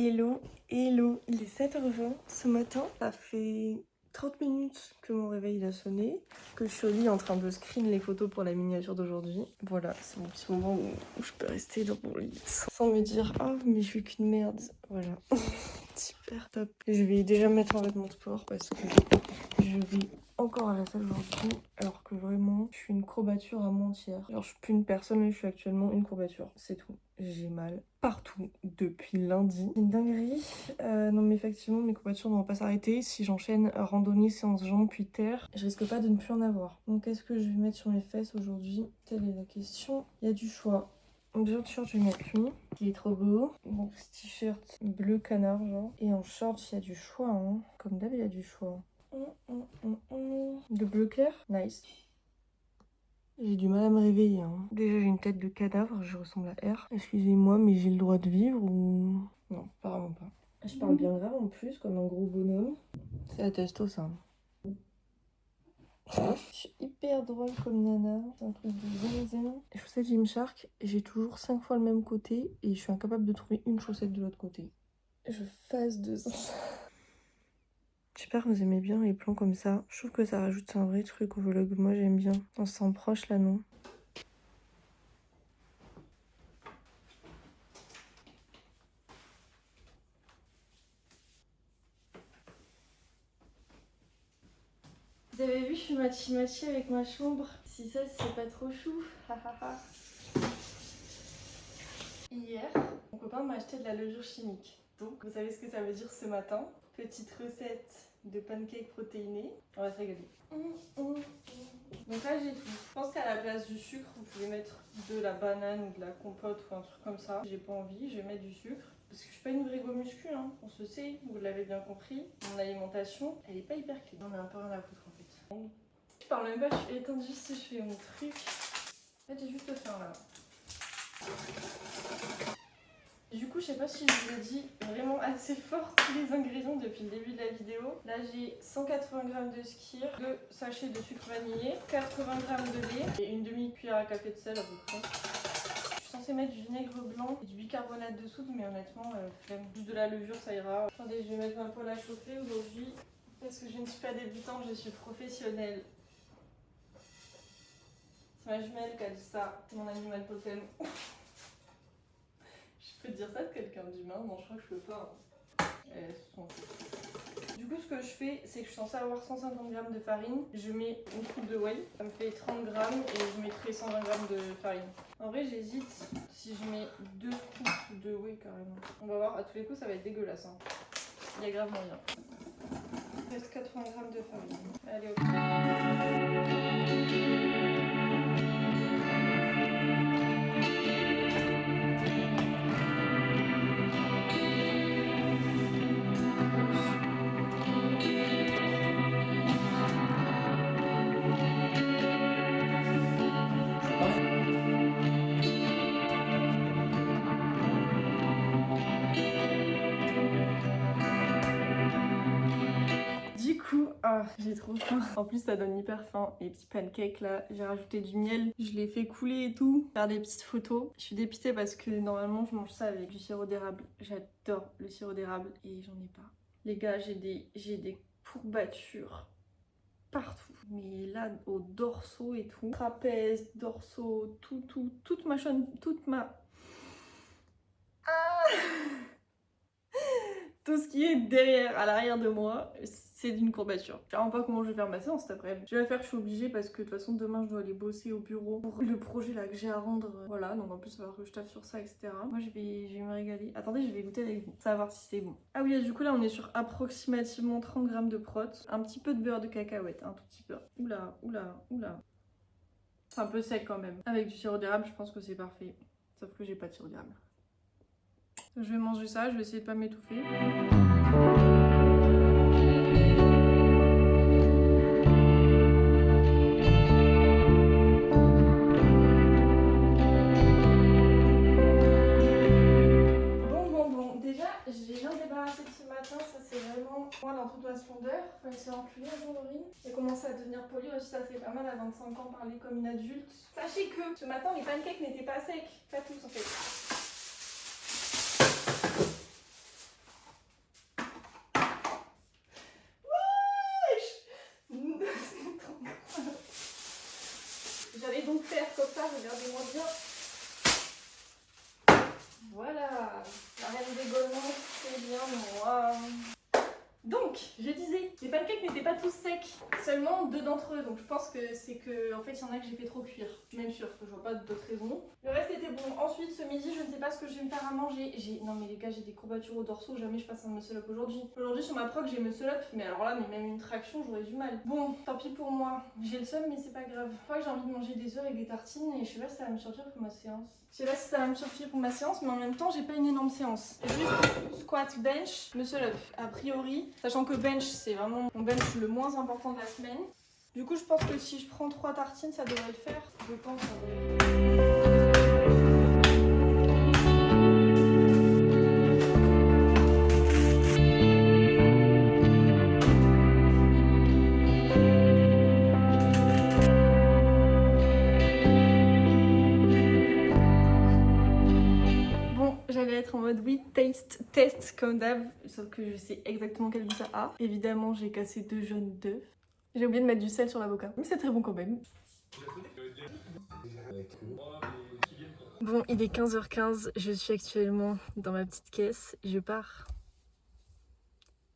Hello, hello, il est 7h20 ce matin. Ça fait 30 minutes que mon réveil il a sonné, que je suis au lit en train de screen les photos pour la miniature d'aujourd'hui. Voilà, c'est mon petit moment où je peux rester dans mon lit sans me dire « Oh, mais je suis qu'une merde ». Voilà, super top. Je vais déjà me mettre en vêtements de sport parce que je vais encore à la salle aujourd'hui, alors que vraiment, je suis une courbature à mentir. Alors, je suis plus une personne, mais je suis actuellement une courbature. C'est tout. J'ai mal partout depuis lundi. C'est une dinguerie. Non, mais effectivement, mes courbatures ne vont pas s'arrêter. Si j'enchaîne randonnée, séance jambes, puis terre, je risque pas de ne plus en avoir. Donc, qu'est-ce que je vais mettre sur mes fesses aujourd'hui? Telle est la question. Il y a du choix. En déjà, t-shirt, je vais mettre lui, qui est trop beau. Donc, ce t-shirt bleu canard, genre. Et en short, il y a du choix, hein. Comme d'hab, il y a du choix. De bleu clair, nice. J'ai du mal à me réveiller, hein. Déjà, j'ai une tête de cadavre, je ressemble à R. Excusez-moi, mais j'ai le droit de vivre ou... Non, apparemment pas. Je parle bien grave en plus, comme un gros bonhomme. C'est la testo, ça. Je suis hyper drôle comme nana, c'est un truc de zinzin. Les chaussettes Gymshark, j'ai toujours 5 fois le même côté et je suis incapable de trouver une chaussette de l'autre côté. Je fasse de zinzin. J'espère que vous aimez bien les plans comme ça. Je trouve que ça rajoute un vrai truc au vlog. Moi, j'aime bien. On se sent proche là, non? Vous avez vu, je suis matchi avec ma chambre. Si ça, c'est pas trop chou. Hier, mon copain m'a acheté de la levure chimique. Donc, vous savez ce que ça veut dire ce matin? Petite recette de pancakes protéinés. On va se régaler. Donc là, j'ai tout. Je pense qu'à la place du sucre, vous pouvez mettre de la banane ou de la compote ou un truc comme ça. J'ai pas envie, je vais mettre du sucre. Parce que je suis pas une vraie go muscu, hein. On se sait, vous l'avez bien compris. Mon alimentation, elle est pas hyper clean. On a un peu rien à foutre en fait. Je parle même pas, je suis éteinte juste si je fais mon truc. En fait, j'ai juste faim là. Du coup, je sais pas si je vous ai dit vraiment assez fort tous les ingrédients depuis le début de la vidéo. Là, j'ai 180 g de skyr, 2 sachets de sucre vanillé, 80 g de lait et une demi-cuillère à café de sel à peu près. Je suis censée mettre du vinaigre blanc et du bicarbonate de soude, mais honnêtement, flemme. Juste de la levure, ça ira. Attendez, je vais mettre ma poêle à chauffer aujourd'hui parce que je ne suis pas débutante, je suis professionnelle. C'est ma jumelle qui a dit ça, c'est mon animal totem. Je peux dire ça de quelqu'un d'humain? Non, je crois que je peux pas. Du coup, ce que je fais, c'est que je suis censée avoir 150 g de farine. Je mets une coupe de whey, ça me fait 30 g et je mettrai 120 g de farine. En vrai, j'hésite si je mets 2 coupes de whey carrément. On va voir, à tous les coups, ça va être dégueulasse. Hein. Il y a grave moyen. Il reste 80 g de farine. Allez, hop. J'ai trop faim. En plus, ça donne hyper faim. Les petits pancakes là, j'ai rajouté du miel, je les fais couler et tout. Faire des petites photos. Je suis dépitée parce que normalement, je mange ça avec du sirop d'érable. J'adore le sirop d'érable et j'en ai pas. Les gars, j'ai des courbatures partout. Mais là, au dorso et tout. Trapèze, dorso, toute ma chaîne, toute ma... Ah tout ce qui est derrière, à l'arrière de moi, c'est d'une courbature. Je sais vraiment pas comment je vais faire ma séance cet après-midi. Je vais la faire, je suis obligée parce que de toute façon demain je dois aller bosser au bureau pour le projet là que j'ai à rendre. Voilà, donc en plus il va falloir que je taffe sur ça, etc. Moi je vais me régaler. Attendez, je vais goûter avec vous, savoir si c'est bon. Ah oui, du coup là on est sur approximativement 30 g de prot, un petit peu de beurre de cacahuète, un tout petit peu. Oula. C'est un peu sec quand même. Avec du sirop d'érable, je pense que c'est parfait. Sauf que j'ai pas de sirop d'érable. Je vais manger ça, je vais essayer de pas m'étouffer. Bon, déjà, j'ai bien débarrassé de ce matin, ça c'est vraiment moi dans toute ma splendeur. Enfin, c'est enculé à Dorine. J'ai commencé à devenir polie aussi, ça fait pas mal à 25 ans parler comme une adulte. Sachez que ce matin, les pancakes n'étaient pas secs, pas tous en fait. regardez-moi bien. Voilà, la reine des Golemons, c'est bien moi. Donc, je disais, les pancakes n'étaient pas tous secs, seulement 2 d'entre eux. Donc je pense que c'est que, en fait, il y en a que j'ai fait trop cuire. Je suis même sûre que je vois pas d'autres raisons. Le reste était bon. Ensuite, ce midi, je ne sais pas ce que je vais me faire à manger. Non mais les gars, j'ai des courbatures au dorsaux, jamais je passe un muscle up aujourd'hui. Aujourd'hui, sur ma prog, j'ai muscle up, mais alors là, mais même une traction, j'aurais du mal. Bon, tant pis pour moi. J'ai le seum, mais c'est pas grave. Je crois que j'ai envie de manger des œufs avec des tartines et je sais pas si ça va me suffire pour ma séance. Je sais pas si ça va me suffire pour ma séance, mais en même temps, j'ai pas une énorme séance. Juste squat, bench, muscle up. A priori, sachant que bench, c'est vraiment mon bench le moins important de la semaine. Du coup, je pense que si je prends 3 tartines, ça devrait le faire. Je pense. J'allais être en mode oui, taste, test comme d'hab, sauf que je sais exactement quel goût ça a. Évidemment, j'ai cassé 2 jaunes d'œufs. J'ai oublié de mettre du sel sur l'avocat, mais c'est très bon quand même. Bon, il est 15h15, je suis actuellement dans ma petite caisse. Je pars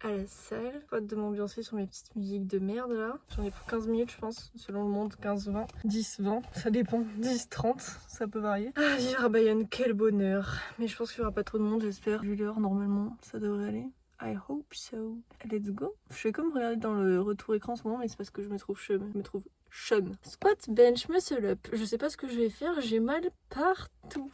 à la salle. Pote de m'ambiancer sur mes petites musiques de merde là. J'en ai pour 15 minutes je pense, selon le monde, 15-20, 10-20, ça dépend, 10-30, ça peut varier. Ah, vivre à Bayonne, quel bonheur. Mais je pense qu'il n'y aura pas trop de monde, j'espère. Vu l'heure, normalement, ça devrait aller. I hope so. Let's go. Je fais comme regarder dans le retour écran en ce moment, mais c'est parce que je me trouve chum. Squat, bench, muscle up. Je sais pas ce que je vais faire, j'ai mal partout.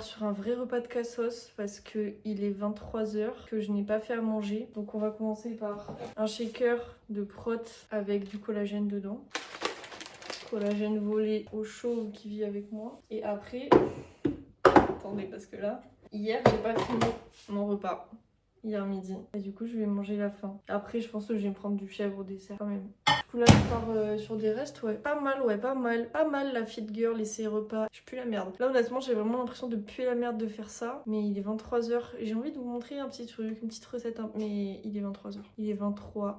Sur un vrai repas de cassos parce que il est 23h, que je n'ai pas fait à manger. Donc on va commencer par un shaker de prot avec du collagène dedans. Collagène volé au chauve qui vit avec moi. Et après, attendez parce que là, hier j'ai pas fini mon repas. Hier midi. Et du coup je vais manger la faim. Après je pense que je vais me prendre du chèvre au dessert quand même. Du coup là je pars sur des restes, ouais. Pas mal la fit girl et ses repas. Je pue la merde. Là honnêtement j'ai vraiment l'impression de puer la merde de faire ça. Mais il est 23h. J'ai envie de vous montrer un petit truc, une petite recette. Mais il est 23h. Il est 23h.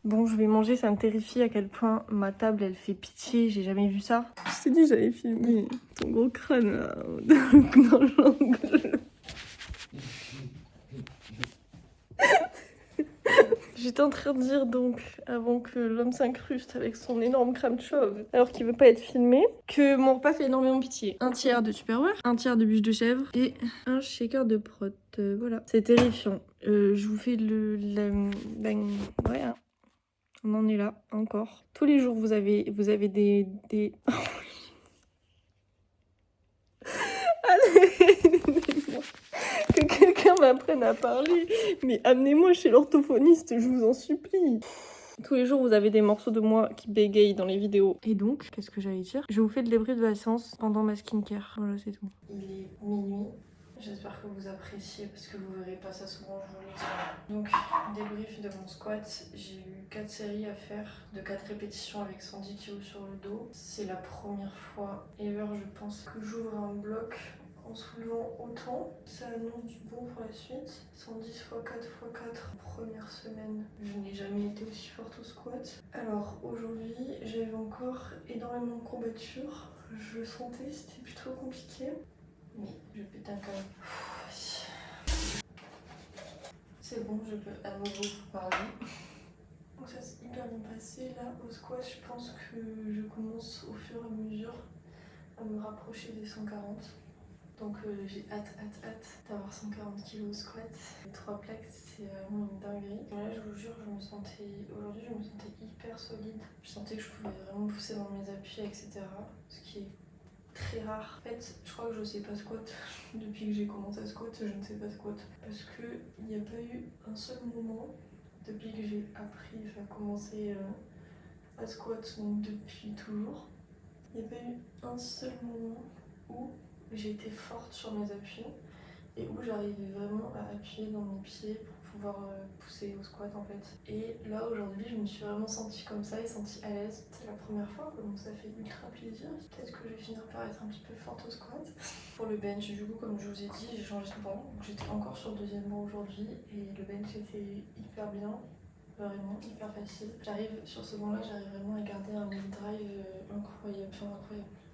Bon, je vais manger, ça me terrifie à quel point ma table elle fait pitié, j'ai jamais vu ça. Je t'ai dit j'avais filmé ton gros crâne là, dans l'angle. J'étais en train de dire donc, avant que l'homme s'incruste avec son énorme crâne chauve, alors qu'il veut pas être filmé, que mon repas fait énormément pitié. Un tiers de Tupperware, un tiers de bûche de chèvre et un shaker de prot. Voilà, c'est terrifiant. Je vous fais ouais, hein. On en est là, encore. Tous les jours, vous avez des... Allez, que quelqu'un m'apprenne à parler. Mais amenez-moi chez l'orthophoniste, je vous en supplie. Tous les jours, vous avez des morceaux de moi qui bégayent dans les vidéos. Et donc, qu'est-ce que j'allais dire? Je vous fais de l'ébris de la séance pendant ma skincare. Voilà, c'est tout. Il est minuit. J'espère que vous appréciez parce que vous verrez pas ça souvent, je vous le dis. Donc, débrief de mon squat. J'ai eu 4 séries à faire de 4 répétitions avec 110 kg sur le dos. C'est la première fois ever, je pense, que j'ouvre un bloc en soulevant autant. Ça annonce du bon pour la suite. 110 x 4 x 4 première semaine. Je n'ai jamais été aussi forte au squat. Alors aujourd'hui, j'avais encore énormément de courbatures. Je le sentais, c'était plutôt compliqué. Mais je pète un câble. C'est bon, je peux à nouveau vous parler. Donc ça s'est hyper bien passé. Là, au squat, je pense que je commence au fur et à mesure à me rapprocher des 140. Donc j'ai hâte d'avoir 140 kg au squat. Les 3 plaques, c'est vraiment une dinguerie. Là, je vous jure, aujourd'hui, je me sentais hyper solide. Je sentais que je pouvais vraiment pousser dans mes appuis, etc. Ce qui est très rare. En fait, je crois que je sais pas squat. Depuis que j'ai commencé à squat, je ne sais pas squat. Parce que il n'y a pas eu un seul moment depuis que j'ai appris, commencé à squat, donc depuis toujours. Il n'y a pas eu un seul moment où j'ai été forte sur mes appuis et où j'arrivais vraiment à appuyer dans mes pieds pour pouvoir pousser au squat en fait. Et là aujourd'hui je me suis vraiment sentie comme ça et sentie à l'aise. C'est la première fois donc ça fait ultra plaisir. Peut-être que je vais finir par être un petit peu forte au squat. Pour le bench du coup comme je vous ai dit j'ai changé de banc. J'étais encore sur le deuxième banc aujourd'hui et le bench était hyper bien. Vraiment hyper facile. J'arrive sur ce banc là, j'arrive vraiment à garder un leg drive incroyable,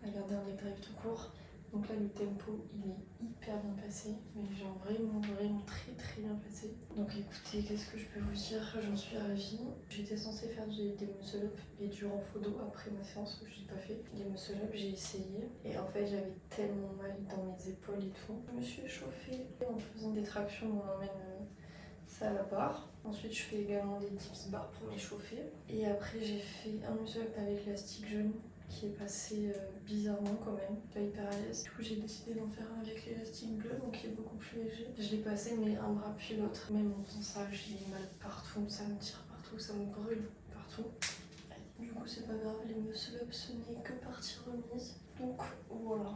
à garder un leg drive tout court. Donc là le tempo il est hyper bien passé, mais genre vraiment très bien passé. Donc écoutez, qu'est-ce que je peux vous dire, j'en suis ravie. J'étais censée faire des muscle up et du renfort dos après ma séance, je n'ai pas fait. Les muscle up j'ai essayé et en fait j'avais tellement mal dans mes épaules et tout. Je me suis échauffée en faisant des tractions, on emmène ça à la barre. Ensuite, je fais également des dips barres pour m'échauffer. Et après, j'ai fait un muscle up avec l'élastique jaune qui est passé bizarrement quand même, pas hyper à l'aise. Du coup, j'ai décidé d'en faire un avec l'élastique bleu, donc qui est beaucoup plus léger. Je l'ai passé, mais un bras puis l'autre. Même en faisant ça, j'ai mal partout, ça me tire partout, ça me brûle partout. Du coup, c'est pas grave, les muscle up, ce n'est que partie remise. Donc voilà.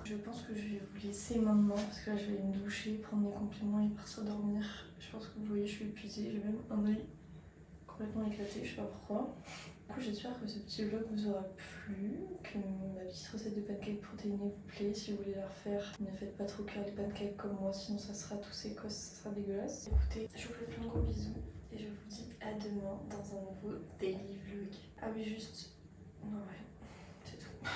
Je pense que je vais vous laisser maintenant parce que là je vais me doucher, prendre mes compléments et partir dormir. Je pense que vous voyez, je suis épuisée, j'ai même un œil complètement éclaté, je sais pas pourquoi. Du coup, j'espère que ce petit vlog vous aura plu, que ma petite recette de pancakes protéinés vous plaît. Si vous voulez la refaire, ne faites pas trop cuire les pancakes comme moi, sinon ça sera tout sécosse, ça sera dégueulasse. Écoutez, je vous fais plein de gros bisous et je vous dis à demain dans un nouveau daily vlog. Ah oui, juste... Non ouais, c'est tout.